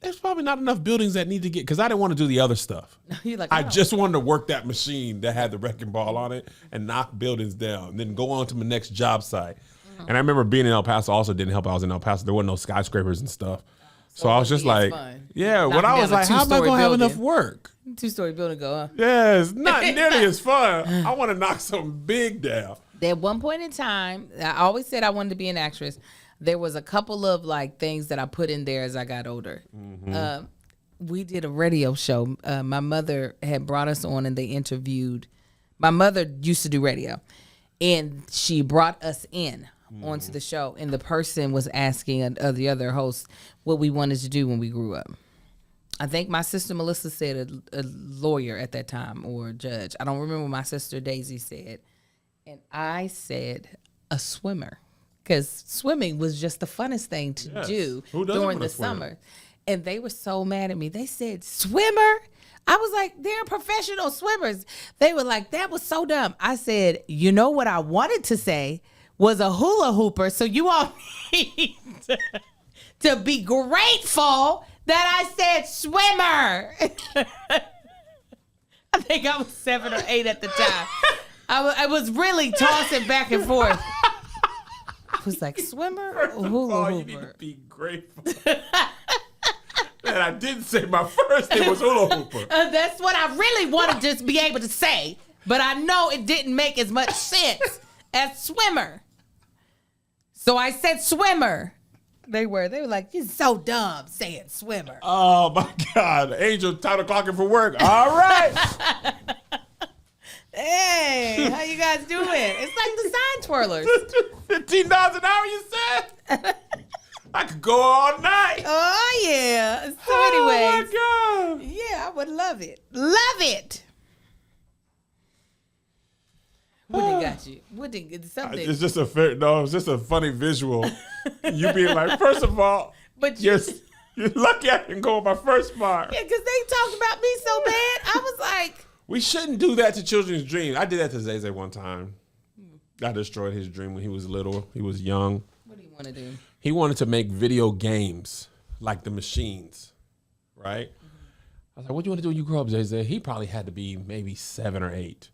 there's probably not enough buildings that need to get, because I didn't want to do the other stuff. You're like, I no. just wanted to work that machine that had the wrecking ball on it and knock buildings down, and then go on to my next job site. And I remember being in El Paso also didn't help. I was in El Paso. There weren't no skyscrapers and stuff. So I was just like, fun. yeah, when Knocking I was down a like, how am I going to have two-story enough work? 2-story building go, huh? Yeah, it's not nearly as fun. I want to knock something big down. At one point in time, I always said I wanted to be an actress. There was a couple of like things that I put in there as I got older. Mm-hmm. We did a radio show. My mother had brought us on, and they interviewed. My mother used to do radio, and she brought us in onto the show. And the person was asking the other hosts what we wanted to do when we grew up. I think my sister Melissa said a lawyer at that time, or a judge. I don't remember what my sister Daisy said. And I said a swimmer, because swimming was just the funnest thing to do during the summer. And they were so mad at me. They said, swimmer? I was like, they're professional swimmers. They were like, that was so dumb. I said, you know what I wanted to say was a hula hooper. So you all need to be grateful that I said swimmer. I think I was 7 or 8 at the time. I was really tossing back and forth. I was like, swimmer or hula hooper? You need to be grateful. And I didn't say my first name was hula hooper. That's what I really wanted to be able to say, but I know it didn't make as much sense as swimmer. So I said swimmer. They were like, you're so dumb saying swimmer. Oh my God. Angel, time to clock in for work. All right. Hey, how you guys doing? It's like the sign twirlers. $15 an hour, you said? I could go all night. Oh, yeah. So anyways. Oh, my God. Yeah, I would love it. Love it. What they got you? What they get something? It's just it's just a funny visual. You being like, first of all, but you're lucky I can go with my first part. Yeah, because they talked about me so bad. I was like, we shouldn't do that to children's dreams. I did that to Zay one time. I destroyed his dream when he was little. He was young. What do you want to do? He wanted to make video games like the machines, right? I was like, what do you want to do when you grow up, Zay? He probably had to be maybe 7 or 8.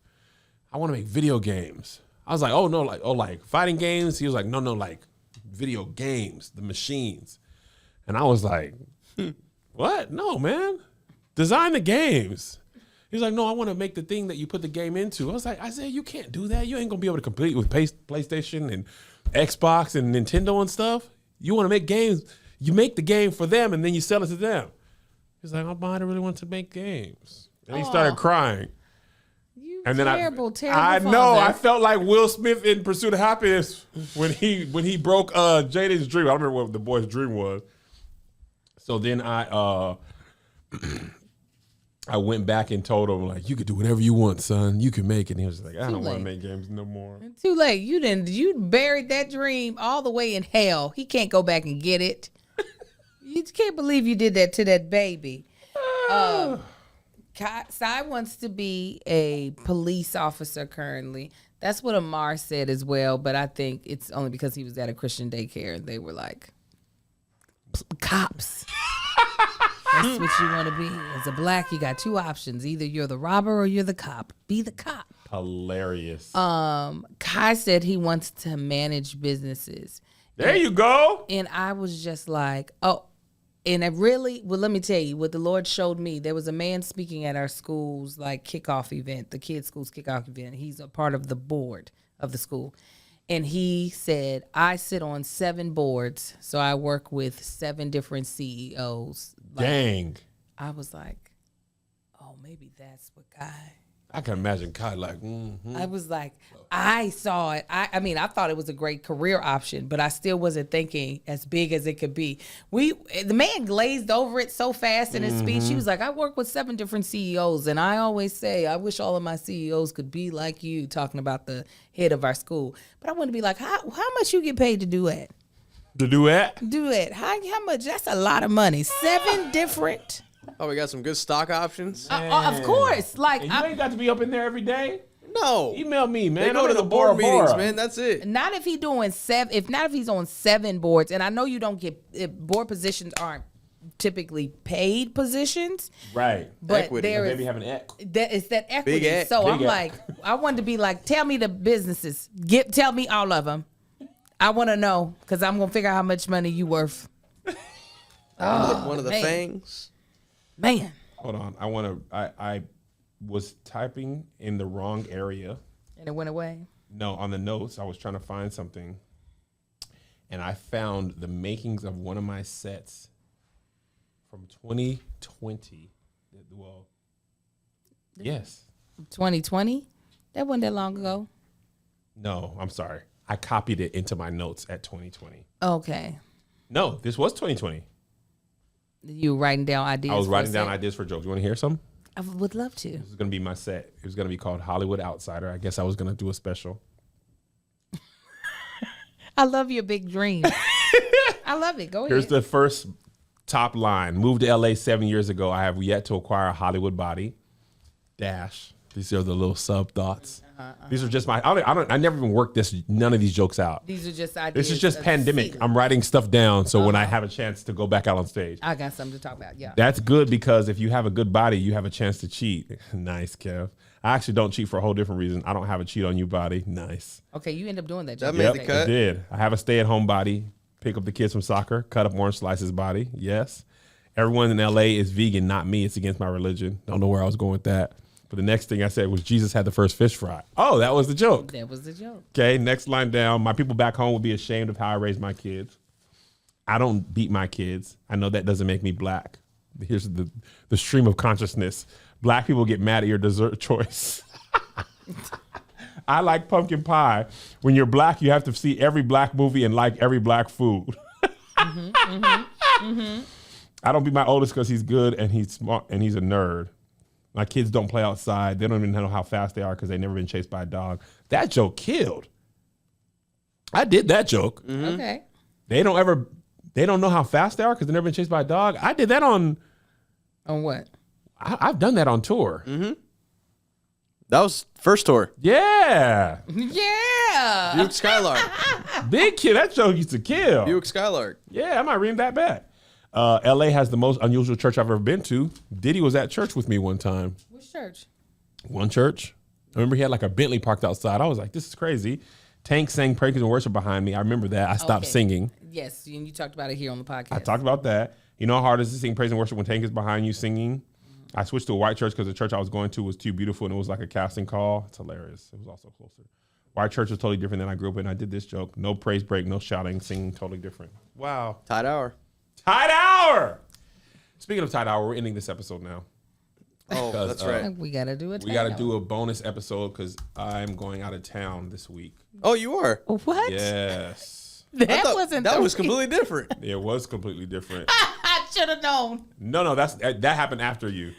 I want to make video games. I was like, oh, no, like fighting games? He was like, no, like video games, the machines. And I was like, what? No, man. Design the games. He's like, no, I want to make the thing that you put the game into. I was like, Isaiah, you can't do that. You ain't going to be able to compete with PlayStation and Xbox and Nintendo and stuff. You want to make games. You make the game for them and then you sell it to them. He's like, oh, I don't really want to make games. And he started crying. You And then terrible. I know. father. I felt like Will Smith in Pursuit of Happiness when he broke Jaden's dream. I don't remember what the boy's dream was. So then I went back and told him, like, you could do whatever you want, son. You can make it. And he was like, I don't want to make games no more. Too late. You buried that dream all the way in hell. He can't go back and get it. You can't believe you did that to that baby. Sai wants to be a police officer currently. That's what Amar said as well, but I think it's only because he was at a Christian daycare and they were like, cops. That's what you want to be. As a black, you got two options. Either you're the robber or you're the cop. Be the cop. Hilarious. Kai said he wants to manage businesses. There you go. And I was just like, oh, and it really, well, let me tell you what the Lord showed me. There was a man speaking at our school's like kickoff event, the kids' school's kickoff event. He's a part of the board of the school. And he said, I sit on 7 boards, so I work with 7 different CEOs. Dang. I was like, oh, maybe that's what Kai. I can imagine Kai like, I was like, I saw it. I mean, I thought it was a great career option, but I still wasn't thinking as big as it could be. The man glazed over it so fast in his speech. He was like, I work with 7 different CEOs, and I always say, I wish all of my CEOs could be like you, talking about the head of our school. But I want to be like, how much you get paid to do it? the duet. Duet. How much? That's a lot of money. 7 different. Oh, we got some good stock options. Of course. Like, And you ain't got to be up in there every day. No. Email me, man. They go I'm to in the Bora board meetings, Bora. man. That's it. not if he's doing 7. If not, if he's on 7 boards, and I know you don't get board positions aren't typically paid positions, Right. but Equity. there Maybe is have an eq. it's that equity. Big ec. So Big I'm ec. like, I wanted to be like, tell me the businesses, tell me all of them. I want to know because I'm gonna figure out how much money you worth. One of the man. things. Man, Hold on. I was typing in the wrong area. and it went away. No, on the notes, I was trying to find something. And I found the makings of one of my sets from 2020. Well, yes. 2020. That wasn't that long ago. No, I'm sorry. I copied it into my notes at 2020. Okay, No, this was 2020. you were writing down ideas. I was for writing a down set? ideas for jokes. You want to hear some? I would love to. This is going to be my set. It was going to be called Hollywood Outsider. I guess I was going to do a special. I love your big dream. I love it. Go ahead. Here's the first top line. Moved to LA 7 years ago. I have yet to acquire a Hollywood body. Dash. These are the little sub thoughts. These are just my. I never even worked none of these jokes out. These are just ideas. This is just of pandemic. season. I'm writing stuff down so when I have a chance to go back out on stage. I got something to talk about. Yeah. That's good because if you have a good body, you have a chance to cheat. Nice, Kev. I actually don't cheat for a whole different reason. I don't have a cheat on you body. Nice. Okay, you end up doing that. That Jim. made the Okay. cut. I did. I have a stay-at-home body. Pick up the kids from soccer. Cut up orange slices body. Yes. Everyone in LA is vegan, not me. It's against my religion. Don't know where I was going with that. But the next thing I said was Jesus had the first fish fry. Oh, that was the joke. That was the joke. Okay, next line down. My people back home will be ashamed of how I raised my kids. I don't beat my kids. I know that doesn't make me black. Here's the stream of consciousness. Black people get mad at your dessert choice. I like pumpkin pie. When you're black, you have to see every black movie and like every black food. I don't beat my oldest because he's good and he's smart and he's a nerd. My kids don't play outside. They don't even know how fast they are because they've never been chased by a dog. That joke killed. I did that joke. Okay. They don't know how fast they are because they've never been chased by a dog. I did that on. On what? I've done that on tour. That was first tour. Yeah. Yeah. Buick Skylark. Big kid. That joke used to kill. Buick Skylark. Yeah, I might read that back. LA has the most unusual church I've ever been to. Diddy was at church with me one time. Which church? One church. I remember he had like a Bentley parked outside. I was like, this is crazy. Tank sang praise and worship behind me. I remember that. I stopped Okay. singing. Yes, and you talked about it here on the podcast. I talked about that. You know how hard it is to sing praise and worship when Tank is behind you singing? I switched to a white church because the church I was going to was too beautiful and it was like a casting call. It's hilarious. It was also closer. White church was totally different than I grew up in. I did this joke. No praise break, no shouting, singing, totally different. Wow. Tide hour. Tide hour. Speaking of Tide hour, we're ending this episode now. Oh, that's right. We got to do it. We got to do a bonus episode because I'm going out of town this week. Oh, you are? What? Yes. That was completely different. It was completely different. I should have known. No, that happened after you.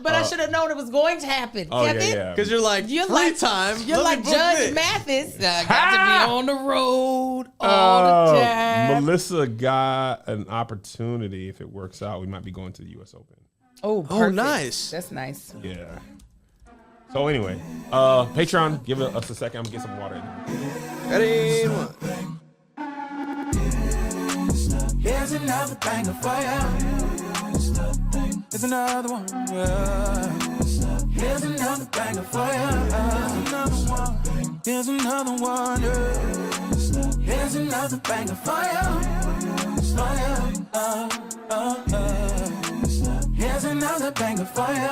But I should have known it was going to happen. Oh, Kevin? yeah. Because you're like, free time. You're let like me book Judge this. Mathis. I got to be on the road all the time. Melissa got an opportunity. If it works out, we might be going to the U.S. Open. Oh, Oh, perfect. nice. That's nice. Yeah. So anyway, Patreon, give us a second. I'm gonna get some water. Ready? One. Here's another banger for ya. Here's another one. Here's another banger for ya. Here's another one. Here's another banger for ya. Here's another banger for ya.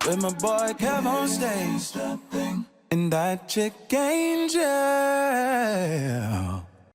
With my boy Kev on stage and that chick Angel.